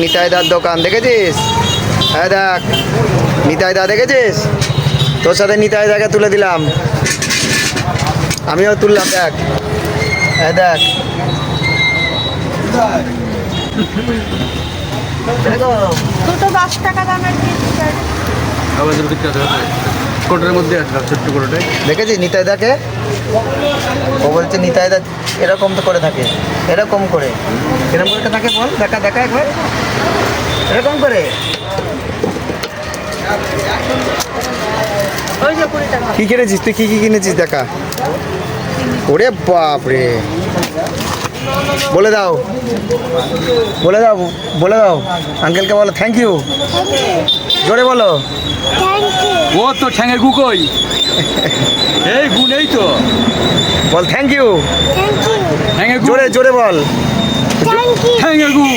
নিতাই দার দোকান দেখেছিস? হ্যাঁ দেখ, নিতাই দা দেখেছিস? তোর সাথে নিতাই দাকে তুলে দিলাম, আমিও তুললাম। দেখ, হ্যাঁ দেখ, দুটো 10 টাকা দামের বিস্কুট। আমাদের দিকটা কোটার মধ্যে আছে, ছোট্ট কোটায়। দেখেছিস নিতাই দাকে? ও বলছে নিতাই দা এরকম তো করে থাকে, এরকম করে, এরকম করে থাকে। বল, দেখা দেখা একবার, এরকম করে। ওই যে 20 টাকা। কি কিনেছিস তুই? কি কি কিনেছিস দেখা? ওরে বাপ রে, বলে দাও, বলে দাও, বলে দাও আঙ্কেলকে, বলো থ্যাংক ইউ, জোরে বলো। ও তো ঠ্যাঙের গু কই? এই গু নেই তো। বল থ্যাংক ইউ, ঠ্যাঙের গু, জোরে জোরে বল। ঠ্যাঙের গু।